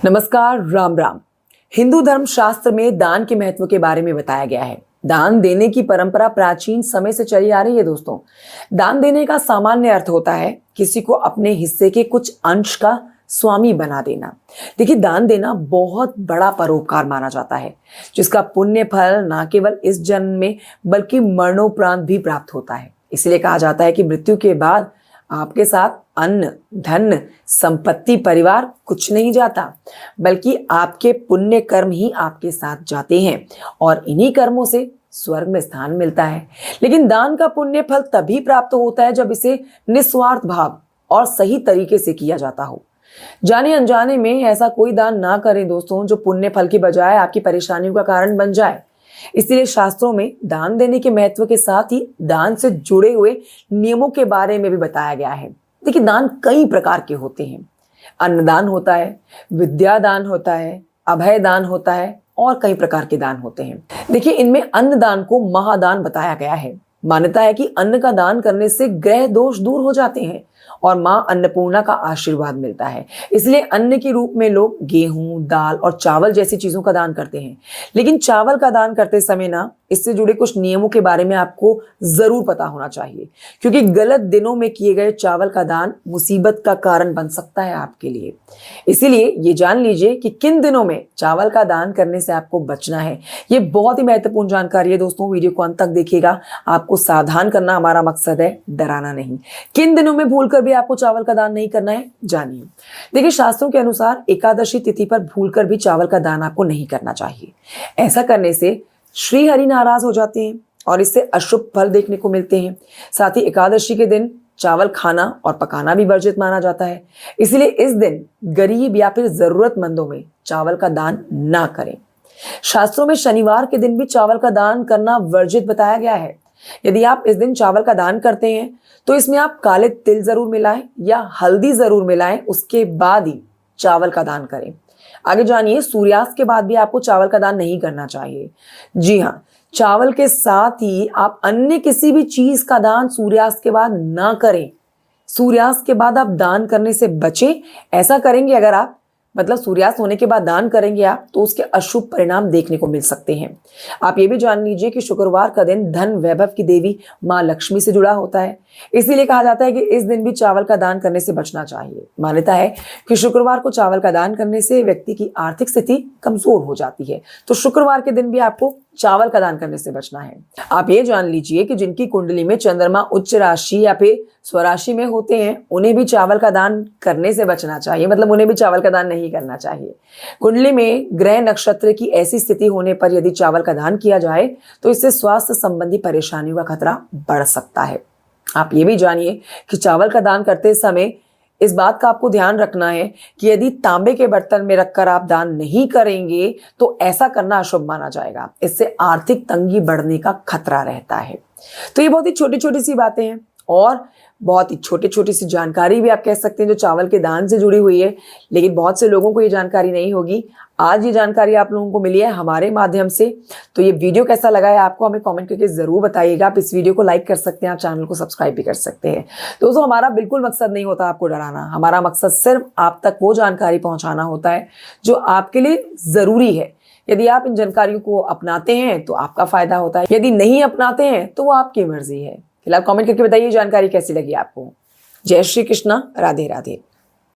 नमस्कार, राम राम। हिंदू धर्म शास्त्र में दान के महत्व के बारे में बताया गया है। दान देने की परंपरा प्राचीन समय से चली आ रही है। दोस्तों, दान देने का सामान्य अर्थ होता है किसी को अपने हिस्से के कुछ अंश का स्वामी बना देना। देखिए, दान देना बहुत बड़ा परोपकार माना जाता है, जिसका पुण्य फल न केवल इस जन्म में बल्कि मरणोपरांत भी प्राप्त होता है। इसलिए कहा जाता है कि मृत्यु के बाद आपके साथ अन्न, धन, संपत्ति, परिवार कुछ नहीं जाता, बल्कि आपके पुण्य कर्म ही आपके साथ जाते हैं और इन्हीं कर्मों से स्वर्ग में स्थान मिलता है। लेकिन दान का पुण्य फल तभी प्राप्त होता है जब इसे निस्वार्थ भाव और सही तरीके से किया जाता हो। जाने अनजाने में ऐसा कोई दान ना करें दोस्तों, जो पुण्य फल की बजाय आपकी परेशानियों का कारण बन जाए। इसलिए शास्त्रों में दान देने के महत्व के साथ ही दान से जुड़े हुए नियमों के बारे में भी बताया गया है। देखिए, दान कई प्रकार के होते हैं। अन्नदान होता है, विद्या दान होता है, अभय दान होता है और कई प्रकार के दान होते हैं। देखिए, इनमें अन्नदान को महादान बताया गया है। मान्यता है कि अन्न का दान करने से ग्रह दोष दूर हो जाते हैं और मां अन्नपूर्णा का आशीर्वाद मिलता है। इसलिए अन्न के रूप में लोग गेहूं, दाल और चावल जैसी चीजों का दान करते हैं। लेकिन चावल का दान करते समय ना, इससे जुड़े कुछ नियमों के बारे में आपको जरूर पता होना चाहिए, क्योंकि गलत दिनों में किए गए चावल का दान मुसीबत का कारण बन सकता है आपके लिए। इसीलिए ये जान लीजिए कि किन दिनों में चावल का दान करने से आपको बचना है। ये बहुत ही महत्वपूर्ण जानकारी है दोस्तों, वीडियो को अंत तक देखिएगा। आपको सावधान करना हमारा मकसद है, डराना नहीं। किन दिनों में भूलकर भी आपको चावल का दान नहीं करना है, जानिए। देखिए, शास्त्रों के अनुसार एकादशी तिथि पर भूलकर भी चावल का दान आपको नहीं करना चाहिए। ऐसा करने से श्री हरि नाराज हो जाते हैं और इससे अशुभ फल देखने को मिलते हैं। साथ ही एकादशी के दिन चावल खाना और पकाना भी वर्जित माना जाता है। इसलिए इस दिन गरीब या फिर जरूरतमंदों में चावल का दान ना करें। शास्त्रों में शनिवार के दिन भी चावल का दान करना वर्जित बताया गया है। यदि आप इस दिन चावल का दान करते हैं तो इसमें आप काले तिल जरूर मिलाएं या हल्दी जरूर मिलाएं, उसके बाद ही चावल का दान करें। आगे जानिए, सूर्यास्त के बाद भी आपको चावल का दान नहीं करना चाहिए। जी हाँ, चावल के साथ ही आप अन्य किसी भी चीज का दान सूर्यास्त के बाद ना करें। सूर्यास्त के बाद आप दान करने से बचें। ऐसा करेंगे अगर आप, मतलब सूर्यास्त होने के बाद दान करेंगे आप, तो उसके अशुभ परिणाम देखने को मिल सकते हैं। आप ये भी जान लीजिए कि शुक्रवार का दिन धन वैभव की देवी मां लक्ष्मी से जुड़ा होता है। इसीलिए कहा जाता है कि इस दिन भी चावल का दान करने से बचना चाहिए। मान्यता है कि शुक्रवार को चावल का दान करने से व्यक्ति की आर्थिक स्थिति कमजोर हो जाती है, तो शुक्रवार के दिन भी आपको चावल का दान करने से बचना है। आप ये जान लीजिए कि जिनकी कुंडली में चंद्रमा उच्च राशि या फिर स्वराशि में होते हैं, उन्हें भी चावल का दान करने से बचना चाहिए, मतलब उन्हें भी चावल का दान नहीं करना चाहिए। कुंडली में ग्रह नक्षत्र की ऐसी स्थिति होने पर यदि चावल का दान किया जाए तो इससे स्वास्थ्य संबंधी परेशानियों का खतरा बढ़ सकता है। आप ये भी जानिए कि चावल का दान करते समय इस बात का आपको ध्यान रखना है कि यदि तांबे के बर्तन में रखकर आप दान नहीं करेंगे तो ऐसा करना अशुभ माना जाएगा। इससे आर्थिक तंगी बढ़ने का खतरा रहता है। तो ये बहुत ही छोटी छोटी सी बातें हैं और बहुत ही छोटी छोटी सी जानकारी भी आप कह सकते हैं जो चावल के दान से जुड़ी हुई है, लेकिन बहुत से लोगों को ये जानकारी नहीं होगी। आज ये जानकारी आप लोगों को मिली है हमारे माध्यम से। तो ये वीडियो कैसा लगा है आपको हमें कमेंट करके जरूर बताइएगा। आप इस वीडियो को लाइक कर सकते हैं, आप चैनल को सब्सक्राइब भी कर सकते हैं। दोस्तों, हमारा बिल्कुल मकसद नहीं होता आपको डराना। हमारा मकसद सिर्फ आप तक वो जानकारी पहुंचाना होता है जो आपके लिए जरूरी है। यदि आप इन जानकारियों को अपनाते हैं तो आपका फायदा होता है, यदि नहीं अपनाते हैं तो वो आपकी मर्जी है। फिलहाल कमेंट करके बताइए जानकारी कैसी लगी आपको। जय श्री कृष्णा, राधे राधे।